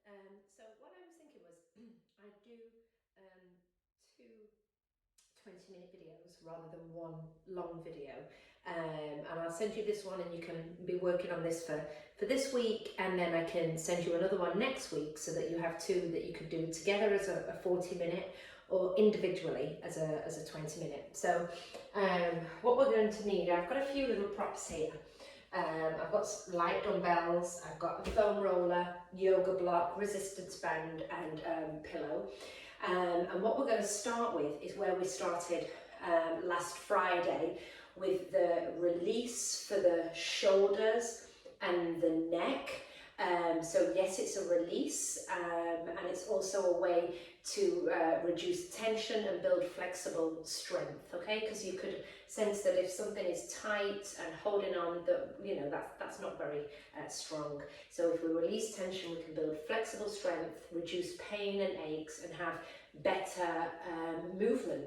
So what I was thinking was I do two 20-minute videos rather than one long video, and I'll send you this one and you can be working on this for this week, and then I can send you another one next week so that you have two that you could do together as a 40-minute or individually as a 20-minute. So what we're going to need, I've got a few little props here. I've got light dumbbells, I've got a foam roller, yoga block, resistance band and pillow. And what we're going to start with is where we started last Friday, with the release for the shoulders and the neck. So yes, it's a release, and it's also a way to reduce tension and build flexible strength, okay? Because you could sense that if something is tight and holding on, that, you know, that's not very strong. So if we release tension, we can build flexible strength, reduce pain and aches, and have better movement,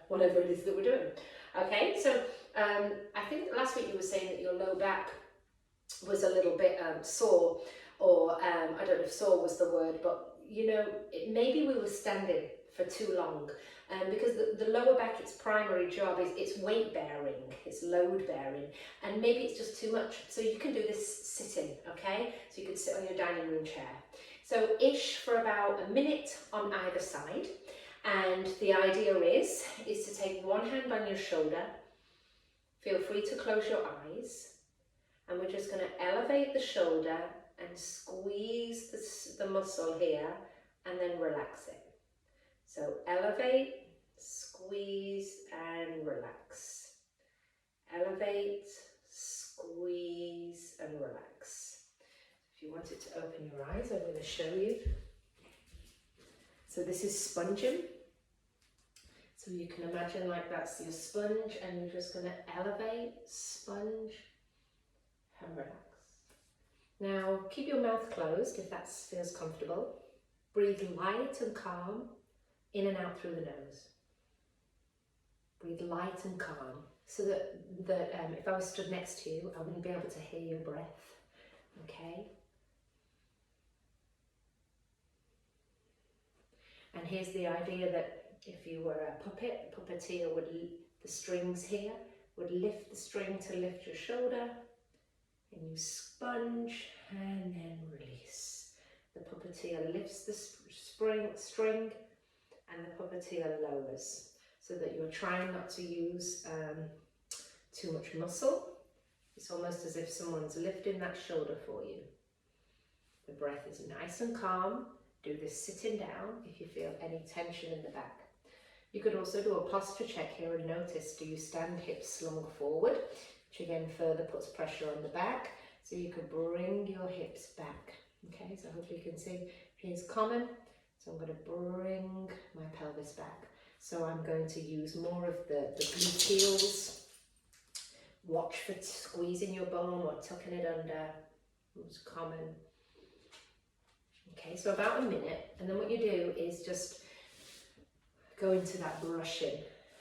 whatever it is that we're doing. Okay, so I think last week you were saying that your low back was a little bit sore, or I don't know if sore was the word, but you know, maybe we were standing for too long, because the lower back, its primary job is it's weight bearing, it's load bearing, and maybe it's just too much. So you can do this sitting, okay? So you could sit on your dining room chair. So ish for about a minute on either side, and the idea is to take one hand on your shoulder. Feel free to close your eyes. And we're just going to elevate the shoulder and squeeze the muscle here, and then relax it. So elevate, squeeze and relax. Elevate, squeeze and relax. If you wanted to open your eyes, I'm going to show you. So this is sponging. So you can imagine like that's your sponge, and you're just going to elevate, sponge, and relax. Now keep your mouth closed if that feels comfortable. Breathe light and calm in and out through the nose. Breathe light and calm, so that if I was stood next to you, I wouldn't be able to hear your breath. Okay? And here's the idea that if you were a puppeteer would, the strings here would lift the string to lift your shoulder, and you sponge and then release. The puppeteer lifts the string and the puppeteer lowers, so that you're trying not to use too much muscle. It's almost as if someone's lifting that shoulder for you. The breath is nice and calm. Do this sitting down if you feel any tension in the back. You could also do a posture check here and notice, do you stand hips slung forward, which again further puts pressure on the back. So you could bring your hips back. Okay, so hopefully you can see, here's common. So I'm going to bring my pelvis back. So I'm going to use more of the gluteals. Watch for squeezing your bone or tucking it under. It's common. Okay, so about a minute, and then what you do is just go into that brushing,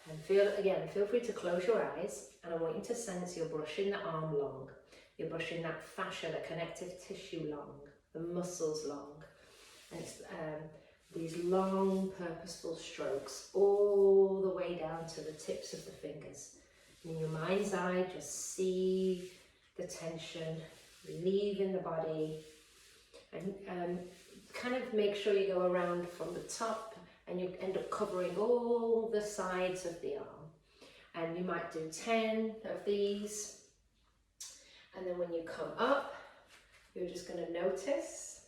and feel free to close your eyes, and I want you to sense you're brushing the arm long, you're brushing that fascia, the connective tissue long, the muscles long, and it's these long purposeful strokes all the way down to the tips of the fingers. And in your mind's eye, just see the tension leaving the body, and kind of make sure you go around from the top, and you end up covering all the sides of the arm. And you might do 10 of these, and then when you come up, you're just going to notice,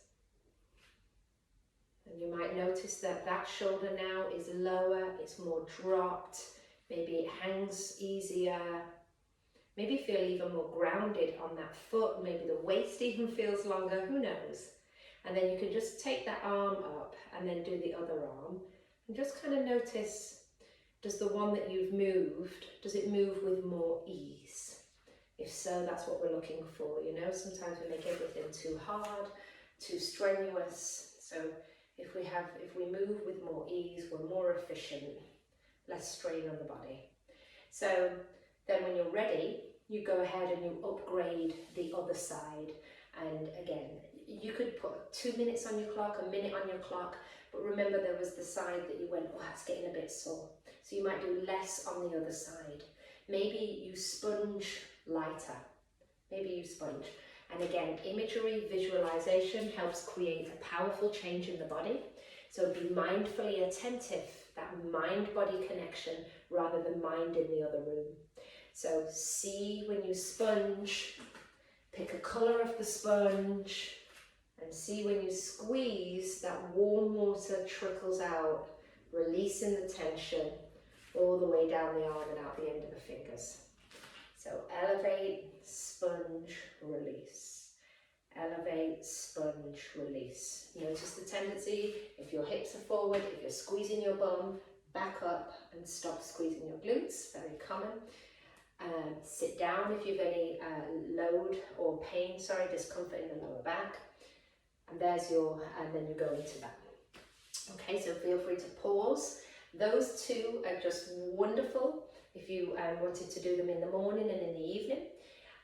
and you might notice that that shoulder now is lower, it's more dropped, maybe it hangs easier, maybe feel even more grounded on that foot, maybe the waist even feels longer, who knows. And then you can just take that arm up and then do the other arm, and just kind of notice, does the one that you've moved, does it move with more ease? If so, that's what we're looking for. You know, sometimes we make everything too hard, too strenuous. So if we move with more ease, we're more efficient, less strain on the body. So then when you're ready, you go ahead and you upgrade the other side. And again, you could put 2 minutes on your clock, a minute on your clock, but remember there was the side that you went, oh, that's getting a bit sore. So you might do less on the other side. Maybe you sponge lighter. Maybe you sponge. And again, imagery, visualization helps create a powerful change in the body. So be mindfully attentive, that mind-body connection rather than mind in the other room. So see when you sponge, pick a colour of the sponge, and see when you squeeze, that warm water trickles out, releasing the tension all the way down the arm and out the end of the fingers. So elevate, sponge, release. Elevate, sponge, release. Notice the tendency, if your hips are forward, if you're squeezing your bum, back up and stop squeezing your glutes, very common. Sit down if you've any load or pain, discomfort in the lower back. And there's your, and then you go into that. Okay, so feel free to pause. Those two are just wonderful if you wanted to do them in the morning and in the evening.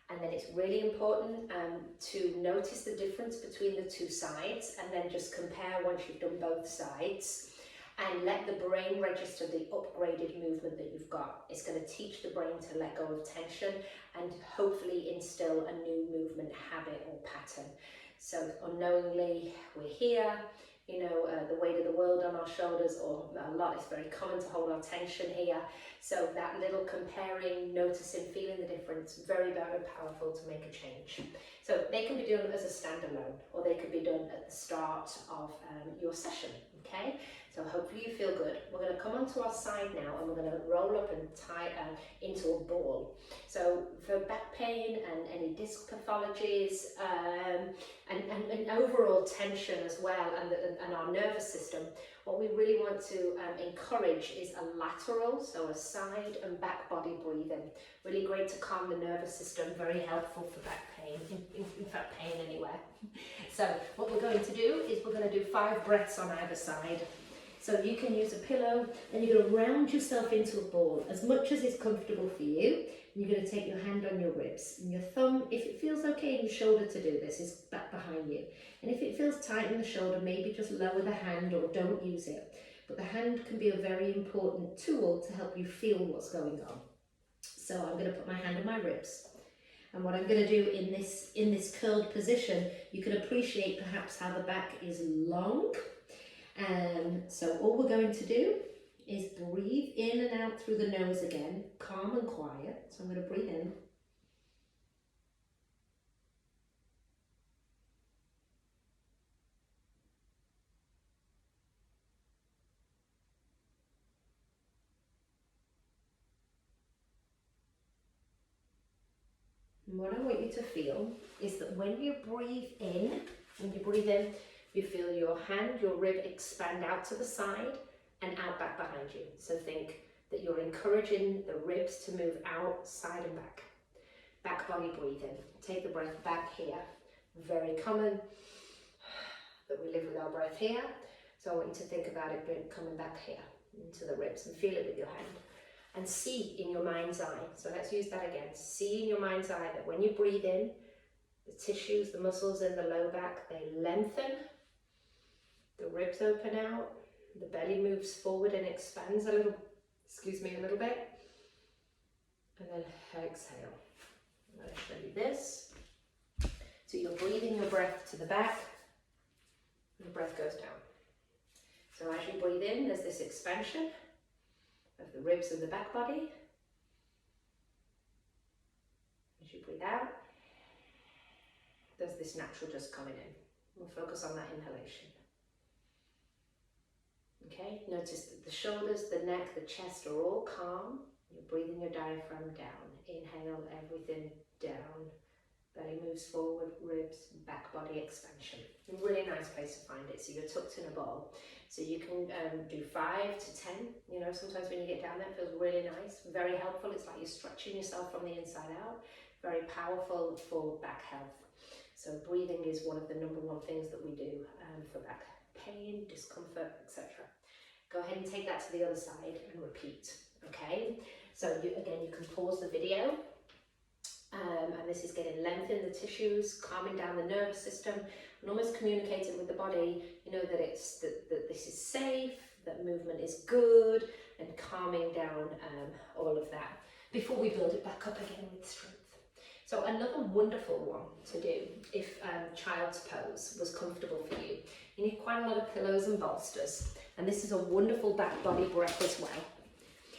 And then it's really important to notice the difference between the two sides and then just compare once you've done both sides and let the brain register the upgraded movement that you've got. It's going to teach the brain to let go of tension and hopefully instill a new movement habit or pattern. So unknowingly we're here, the weight of the world on our shoulders, or a lot, it's very common to hold our tension here. So that little comparing, noticing, feeling the difference, very, very powerful to make a change. So they can be done as a standalone, or they could be done at the start of your session, okay? So hopefully you feel good. We're going to come onto our side now and we're going to roll up and tie into a ball. So for back pain and any disc pathologies and overall tension as well and our nervous system, what we really want to encourage is a lateral, so a side and back body breathing. Really great to calm the nervous system, very helpful for back pain, in fact pain anywhere. So what we're going to do is we're going to do 5 breaths on either side. So you can use a pillow and you're going to round yourself into a ball as much as is comfortable for you. And you're going to take your hand on your ribs and your thumb, if it feels okay in your shoulder to do this, is back behind you. And if it feels tight in the shoulder, maybe just lower the hand or don't use it. But the hand can be a very important tool to help you feel what's going on. So I'm going to put my hand on my ribs. And what I'm going to do in this curled position, you can appreciate perhaps how the back is long. So all we're going to do is breathe in and out through the nose again, calm and quiet. So I'm going to breathe in. And what I want you to feel is that when you breathe in, you feel your hand, your rib expand out to the side and out back behind you. So think that you're encouraging the ribs to move out, side and back. Back body breathing. Take the breath back here. Very common that we live with our breath here. So I want you to think about it coming back here into the ribs and feel it with your hand. And see in your mind's eye. So let's use that again. See in your mind's eye that when you breathe in, the tissues, the muscles in the low back, they lengthen. The ribs open out. The belly moves forward and expands a little bit. And then exhale. I'm going to show you this. So you're breathing your breath to the back, and the breath goes down. So as you breathe in, there's this expansion of the ribs and the back body. As you breathe out, there's this natural just coming in. We'll focus on that inhalation. Okay, notice that the shoulders, the neck, the chest are all calm. You're breathing your diaphragm down. Inhale, everything down. Belly moves forward, ribs, back body expansion. A really nice place to find it. So you're tucked in a ball. So you can do 5 to 10. Sometimes when you get down there, it feels really nice. Very helpful. It's like you're stretching yourself from the inside out. Very powerful for back health. So breathing is one of the #1 things that we do for back pain, discomfort, etc. Go ahead and take that to the other side and repeat. Okay. So again, you can pause the video And this is getting length in the tissues, calming down the nervous system, and almost communicating with the body, you know, that that this is safe, that movement is good, and calming down all of that before we build it back up again with strength. So another wonderful one to do if child's pose was comfortable for you. You need quite a lot of pillows and bolsters, and this is a wonderful back body breath as well.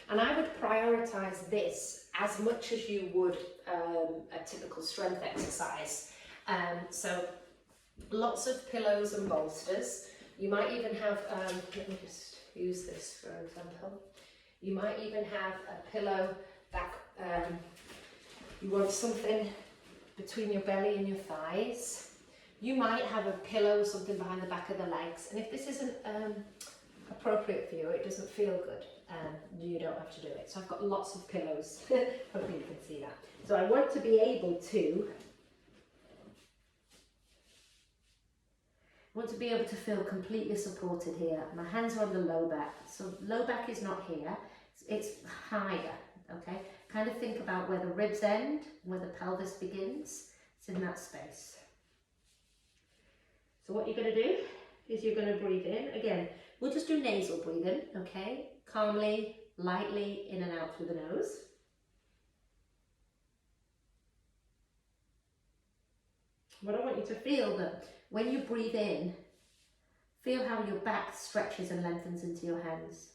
And I would prioritise this as much as you would a typical strength exercise. So lots of pillows and bolsters. You might even have, let me just use this for example. You might even have a pillow back, you want something between your belly and your thighs. You might have a pillow or something behind the back of the legs. And if this isn't appropriate for you, it doesn't feel good, you don't have to do it. So I've got lots of pillows. Hopefully you can see that. So I want to be able to feel completely supported here. My hands are on the low back. So low back is not here, it's higher, okay? Kind of think about where the ribs end, where the pelvis begins. It's in that space. So what you're going to do is you're going to breathe in. Again, we'll just do nasal breathing, okay? Calmly, lightly, in and out through the nose. What I want you to feel that when you breathe in, feel how your back stretches and lengthens into your hands.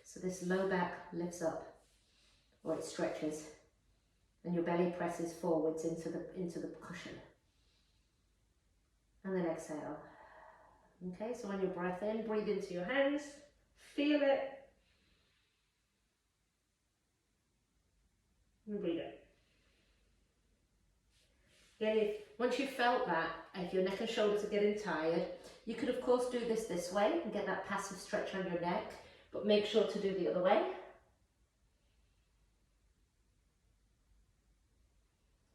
So this low back lifts up, or it stretches, and your belly presses forwards into the cushion. And then exhale. Okay, so on your breath in, breathe into your hands, feel it, and breathe out. Again, once you've felt that, if your neck and shoulders are getting tired, you could of course do this way and get that passive stretch on your neck, but make sure to do the other way.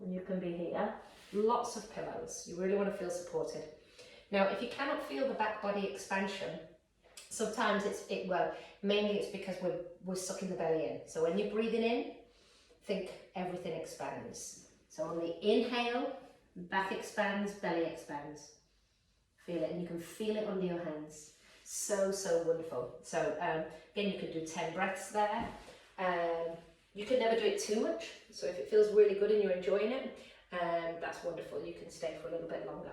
And you can be here. Lots of pillows. You really want to feel supported. Now, if you cannot feel the back body expansion, sometimes mainly it's because we're sucking the belly in. So when you're breathing in, think everything expands. So on the inhale, back expands, belly expands. Feel it, and you can feel it under your hands. So, so wonderful. So again, you could do 10 breaths there. You can never do it too much. So if it feels really good and you're enjoying it, that's wonderful. You can stay for a little bit longer.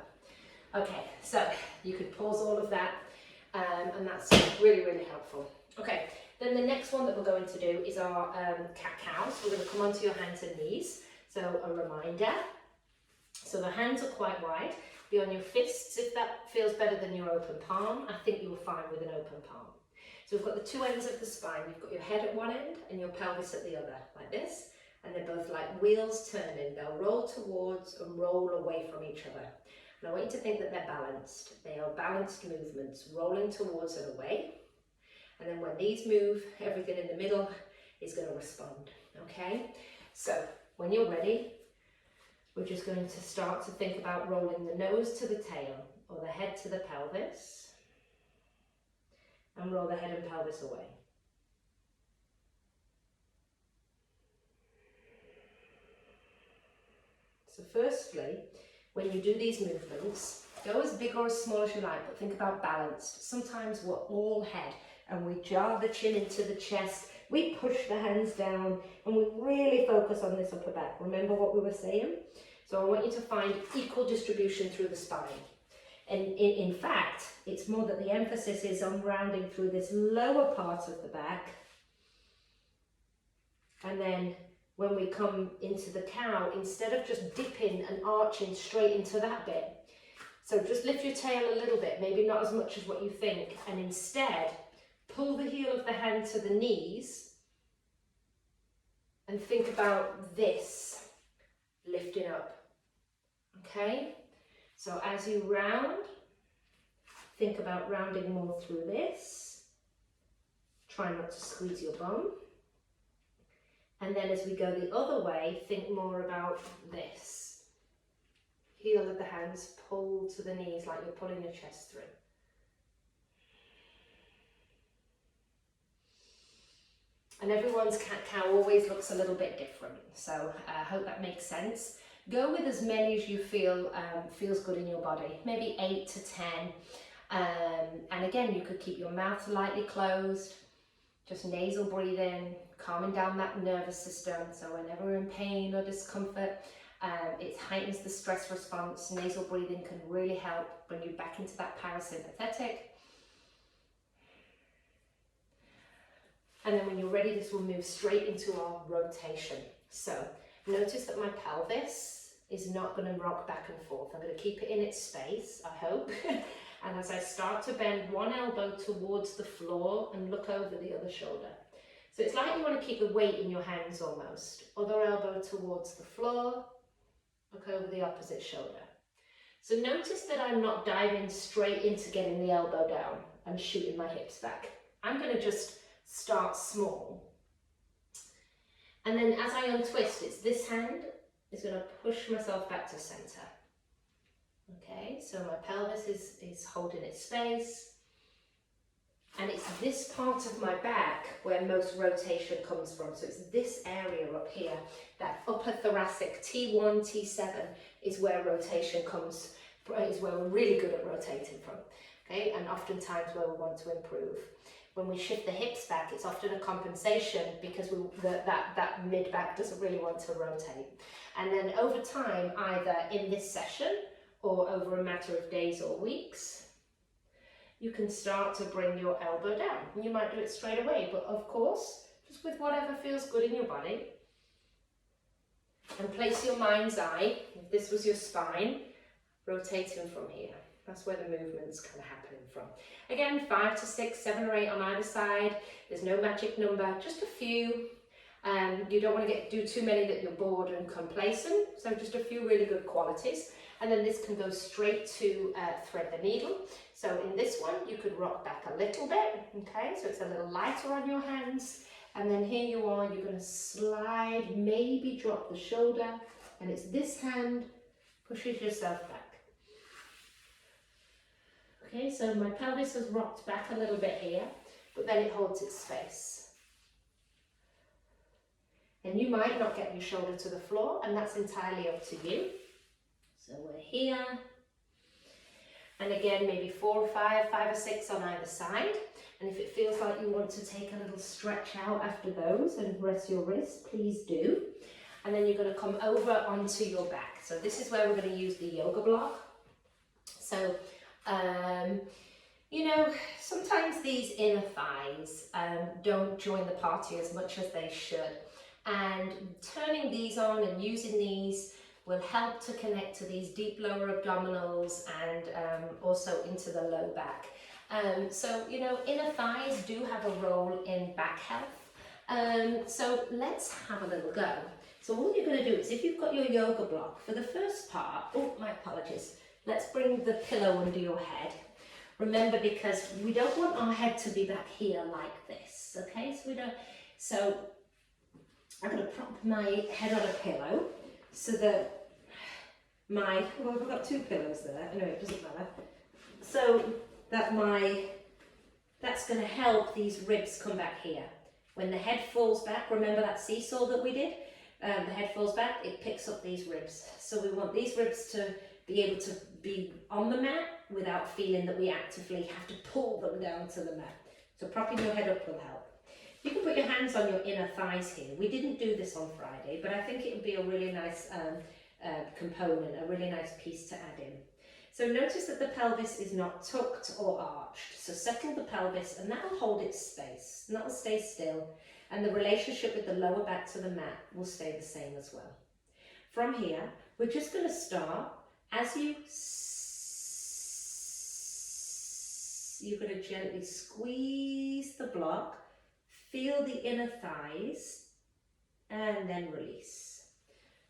Okay, so you could pause all of that, and that's really, really helpful. Okay, then the next one that we're going to do is our cat-cow. So we're going to come onto your hands and knees. So a reminder, so the hands are quite wide. Be on your fists if that feels better than your open palm. I think you'll find with an open palm. So we've got the two ends of the spine. You've got your head at one end and your pelvis at the other, like this. And they're both like wheels turning. They'll roll towards and roll away from each other. And I want you to think that they're balanced. They are balanced movements, rolling towards and away. And then when these move, everything in the middle is going to respond, okay? So when you're ready, we're just going to start to think about rolling the nose to the tail or the head to the pelvis, and roll the head and pelvis away. So firstly, when you do these movements, go as big or as small as you like, but think about balanced. Sometimes we're all head and we jar the chin into the chest, we push the hands down, and we really focus on this upper back. Remember what we were saying? So I want you to find equal distribution through the spine. And in fact, it's more that the emphasis is on rounding through this lower part of the back. And then when we come into the cow, instead of just dipping and arching straight into that bit, so just lift your tail a little bit, maybe not as much as what you think, and instead pull the heel of the hand to the knees and think about this lifting up. Okay, so as you round, think about rounding more through this. Try not to squeeze your bum. And then as we go the other way, think more about this. Heel of the hands pull to the knees like you're pulling your chest through. And everyone's cat-cow always looks a little bit different. So I hope that makes sense. Go with as many as you feel feels good in your body, maybe 8 to 10. And again, you could keep your mouth lightly closed, just nasal breathing, calming down that nervous system. So whenever we're in pain or discomfort, it heightens the stress response. Nasal breathing can really help bring you back into that parasympathetic. And then when you're ready, this will move straight into our rotation. So notice that my pelvis is not going to rock back and forth. I'm going to keep it in its space, I hope. And as I start to bend one elbow towards the floor and look over the other shoulder. So it's like you want to keep the weight in your hands almost. Other elbow towards the floor, look over the opposite shoulder. So notice that I'm not diving straight into getting the elbow down and shooting my hips back. I'm going to just start small. And then as I untwist, it's this hand is going to push myself back to center. Okay, so my pelvis is holding its space. And it's this part of my back where most rotation comes from. So it's this area up here, that upper thoracic, T1, T7 is where rotation comes, is where we're really good at rotating from. Okay, and oftentimes where we want to improve. When we shift the hips back, it's often a compensation because that mid-back doesn't really want to rotate. And then over time, either in this session or over a matter of days or weeks, you can start to bring your elbow down. You might do it straight away, but of course, just with whatever feels good in your body. And place your mind's eye, if this was your spine, rotating from here. That's where the movement's kind of happening from. Again, 5 to 6, 7 or 8 on either side. There's no magic number, just a few. You don't want to do too many that you're bored and complacent. So just a few really good qualities. And then this can go straight to thread the needle. So in this one, you could rock back a little bit, okay? So it's a little lighter on your hands. And then here you are, you're gonna slide, maybe drop the shoulder. And it's this hand pushes yourself back. Okay, so my pelvis has rocked back a little bit here, but then it holds its space. And you might not get your shoulder to the floor, and that's entirely up to you. So we're here. And again, maybe 4 or 5, 5 or 6 on either side. And if it feels like you want to take a little stretch out after those and rest your wrist, please do. And then you're going to come over onto your back. So this is where we're going to use the yoga block. So, you know, sometimes these inner thighs don't join the party as much as they should. And turning these on and using these will help to connect to these deep lower abdominals and also into the low back. So, you know, inner thighs do have a role in back health. So let's have a little go. So all you're going to do is, if you've got your yoga block, for the first part, oh, my apologies, let's bring the pillow under your head. Remember, because we don't want our head to be back here like this, okay? So I'm going to prop my head on a pillow so that well, I've got 2 pillows there, no, it doesn't matter. So that that's going to help these ribs come back here. When the head falls back, remember that seesaw that we did? The head falls back, it picks up these ribs. So we want these ribs to be able to be on the mat without feeling that we actively have to pull them down to the mat. So propping your head up will help. You can put your hands on your inner thighs here. We didn't do this on Friday, but I think it would be a really nice component, a really nice piece to add in. So notice that the pelvis is not tucked or arched. So settle the pelvis and that will hold its space and that will stay still. And the relationship with the lower back to the mat will stay the same as well. From here, we're just going to start as you're going to gently squeeze the block, feel the inner thighs, and then release.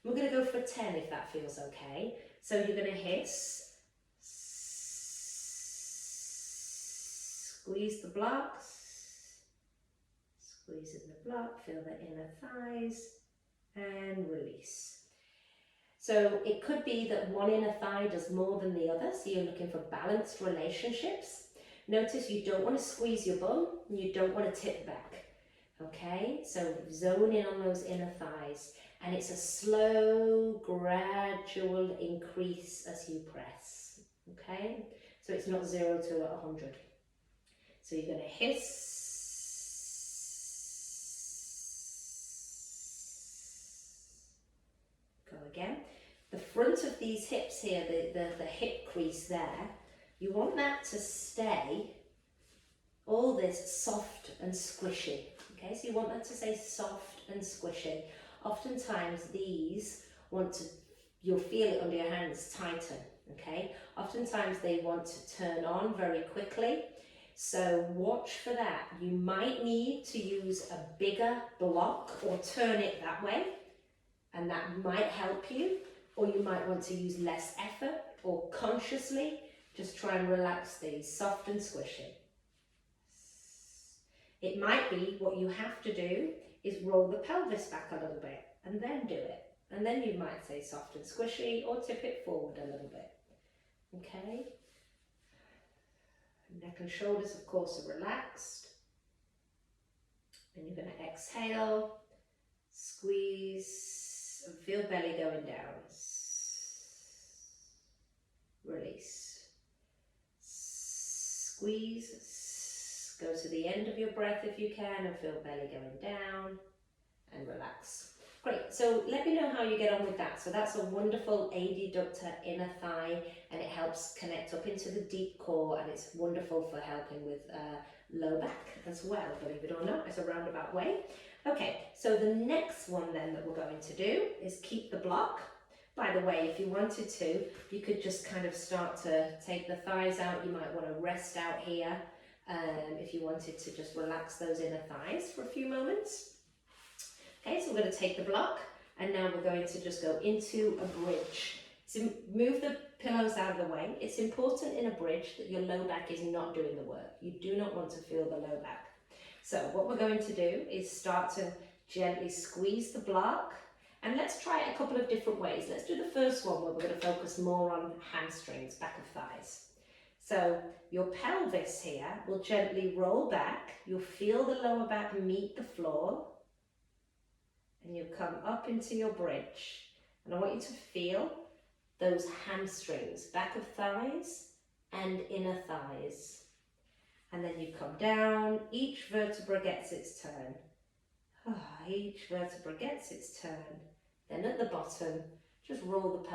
We're going to go for 10 if that feels okay. So you're going to hiss, squeeze the blocks, squeeze in the block, feel the inner thighs, and release. So it could be that one inner thigh does more than the other, so you're looking for balanced relationships. Notice you don't want to squeeze your bum, and you don't want to tip back. Okay, so zone in on those inner thighs, and it's a slow, gradual increase as you press. Okay, so it's not 0 to 100. So you're going to hiss. Go again. The front of these hips here, the hip crease there, you want that to stay all this soft and squishy. Okay, so you want that to stay soft and squishy. Oftentimes these you'll feel it under your hands tighten. Okay, oftentimes they want to turn on very quickly. So watch for that. You might need to use a bigger block or turn it that way, and that might help you, or you might want to use less effort or consciously just try and relax these, soft and squishy. It might be what you have to do is roll the pelvis back a little bit and then do it. And then you might say soft and squishy or tip it forward a little bit. Okay? Neck and shoulders, of course, are relaxed. And you're going to exhale, squeeze, and feel belly going down. Release. Squeeze, go to the end of your breath if you can and feel belly going down and relax. Great, so let me know how you get on with that. So that's a wonderful adductor inner thigh, and it helps connect up into the deep core, and it's wonderful for helping with low back as well, believe it or not. It's a roundabout way. Okay, so the next one then that we're going to do is keep the block. By the way, if you wanted to, you could just kind of start to take the thighs out. You might want to rest out here if you wanted to just relax those inner thighs for a few moments. Okay, so we're going to take the block, and now we're going to just go into a bridge. So move the pillows out of the way. It's important in a bridge that your low back is not doing the work. You do not want to feel the low back. So what we're going to do is start to gently squeeze the block, and let's try it a couple of different ways. Let's do the first one where we're going to focus more on hamstrings, back of thighs. So your pelvis here will gently roll back. You'll feel the lower back meet the floor, and you come up into your bridge. And I want you to feel those hamstrings, back of thighs and inner thighs. And then you come down, each vertebra gets its turn. Each vertebra gets its turn. Then at the bottom, just roll the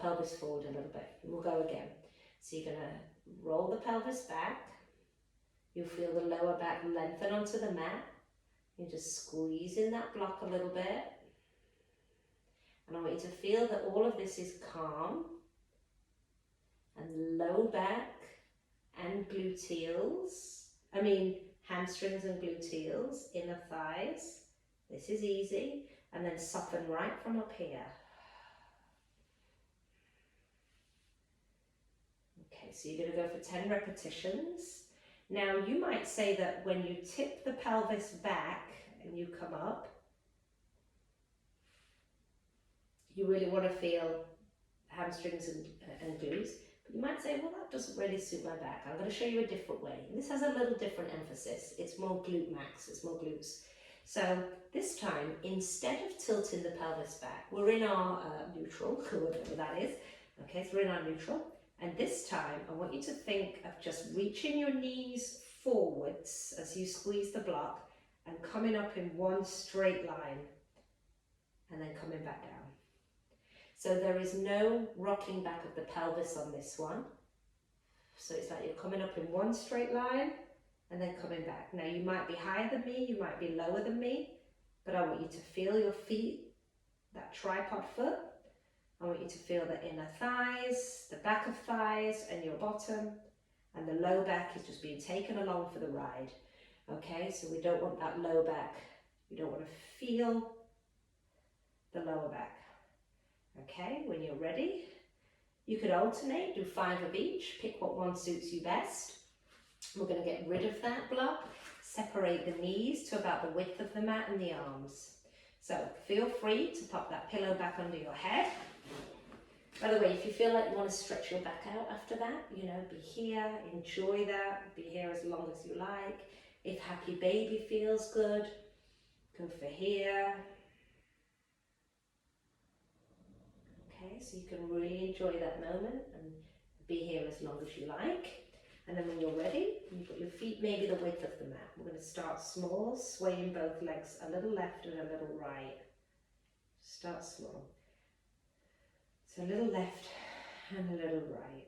pelvis forward a little bit. We'll go again. So you're going to roll the pelvis back. You'll feel the lower back lengthen onto the mat. You just squeeze in that block a little bit. And I want you to feel that all of this is calm. And low back and hamstrings and gluteals, inner thighs. This is easy. And then soften right from up here. Okay, so you're going to go for 10 repetitions. Now you might say that when you tip the pelvis back and you come up, you really want to feel hamstrings and glutes. But you might say, well, that doesn't really suit my back. I'm going to show you a different way. And this has a little different emphasis. It's more glute max, it's more glutes. So this time, instead of tilting the pelvis back, we're in our neutral, whatever that is. Okay, so we're in our neutral. And this time, I want you to think of just reaching your knees forwards as you squeeze the block and coming up in one straight line and then coming back down. So there is no rocking back of the pelvis on this one. So it's like you're coming up in one straight line and then coming back. Now you might be higher than me, you might be lower than me, but I want you to feel your feet, that tripod foot. I want you to feel the inner thighs, the back of thighs and your bottom, and the low back is just being taken along for the ride. Okay, so we don't want that low back. We don't want to feel the lower back. Okay, when you're ready, you could alternate, do 5 of each, pick what one suits you best. We're going to get rid of that block, separate the knees to about the width of the mat and the arms. So feel free to pop that pillow back under your head. By the way, if you feel like you want to stretch your back out after that, be here, enjoy that, be here as long as you like. If happy baby feels good, Go for here. Okay, so you can really enjoy that moment and be here as long as you like. And then when you're ready, you put your feet maybe the width of the mat. We're going to start small, swaying both legs a little left and a little right. Start small. So a little left and a little right.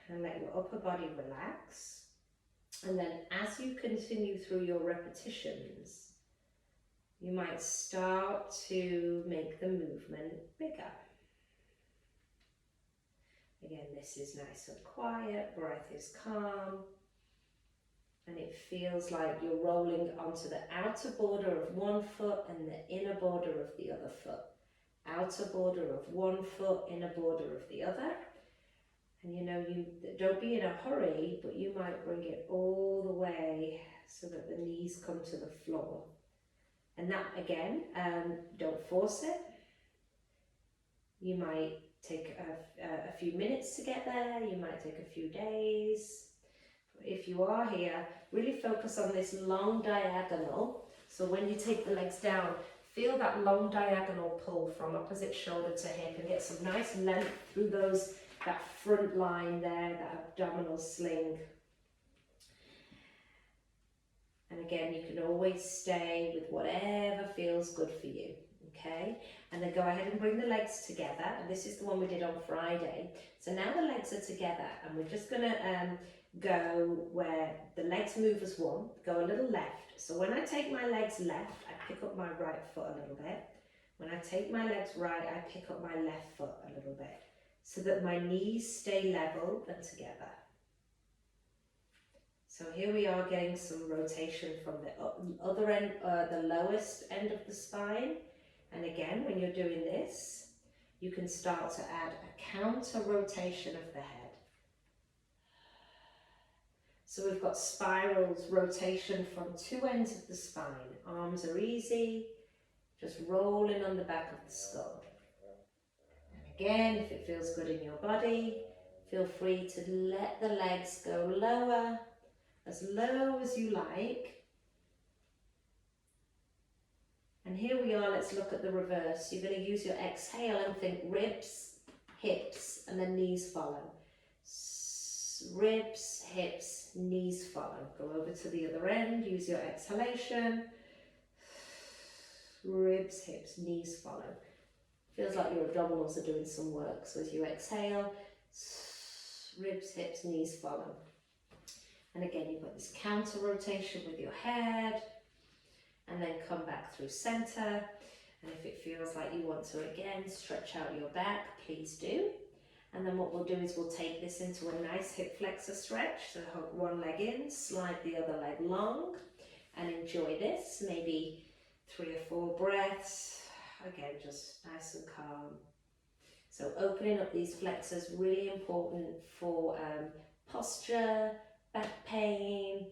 And let your upper body relax. And then as you continue through your repetitions, you might start to make the movement bigger. Again, this is nice and quiet, breath is calm, and it feels like you're rolling onto the outer border of one foot and the inner border of the other foot. Outer border of one foot, inner border of the other. And you know, you don't be in a hurry, but you might bring it all the way so that the knees come to the floor. And that, again, don't force it. You might take a few minutes to get there, you might take a few days. If you are here, really focus on this long diagonal. So when you take the legs down, feel that long diagonal pull from opposite shoulder to hip and get some nice length through that front line there, that abdominal sling. And again, you can always stay with whatever feels good for you. Okay, and then go ahead and bring the legs together, and this is the one we did on Friday. So now the legs are together, and we're just gonna go where the legs move as one, go a little left. So when I take my legs left, I pick up my right foot a little bit. When I take my legs right, I pick up my left foot a little bit, so that my knees stay level and together. So here we are getting some rotation from the other end, the lowest end of the spine. And again, when you're doing this, you can start to add a counter rotation of the head. So we've got spirals, rotation from two ends of the spine. Arms are easy, just rolling on the back of the skull. And again, if it feels good in your body, feel free to let the legs go lower, as low as you like. And here we are, let's look at the reverse. You're going to use your exhale and think ribs, hips, and then knees follow. Ribs, hips, knees follow. Go over to the other end, use your exhalation. Ribs, hips, knees follow. Feels like your abdominals are doing some work. So as you exhale, ribs, hips, knees follow. And again, you've got this counter rotation with your head. And then come back through center. And if it feels like you want to again stretch out your back, please do. And then what we'll do is we'll take this into a nice hip flexor stretch. So hook one leg in, slide the other leg long, and enjoy this. Maybe 3 or 4 breaths. Again, just nice and calm. So opening up these flexors, really important for posture, back pain,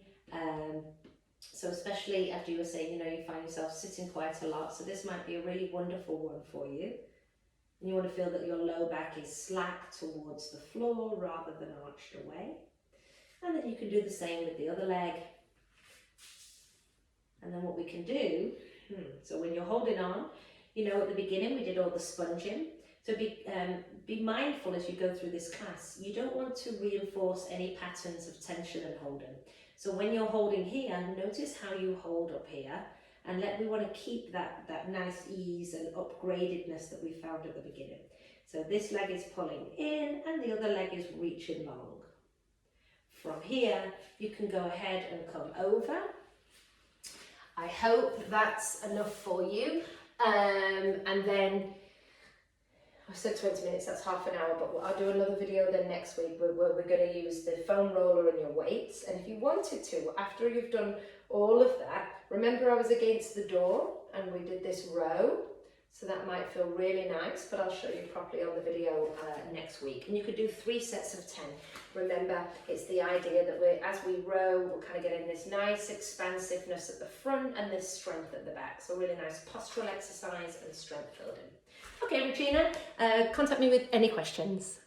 so especially after you were saying, you know, you find yourself sitting quite a lot, so this might be a really wonderful one for you. And you want to feel that your low back is slack towards the floor rather than arched away. And then you can do the same with the other leg. And then what we can do, so when you're holding on, you know, at the beginning we did all the sponging. So be mindful as you go through this class. You don't want to reinforce any patterns of tension and holding. So when you're holding here, notice how you hold up here, and we want to keep that nice ease and upgradedness that we found at the beginning. So this leg is pulling in and the other leg is reaching long. From here, you can go ahead and come over. I hope that's enough for you. And then I said 20 minutes, that's half an hour, but I'll do another video then next week where we're going to use the foam roller and your weights. And if you wanted to, after you've done all of that, remember I was against the door and we did this row, so that might feel really nice, but I'll show you properly on the video next week. And you could do 3 sets of 10. Remember, it's the idea that as we row, we're kind of getting this nice expansiveness at the front and this strength at the back. So really nice postural exercise and strength building. Okay, Regina, contact me with any questions.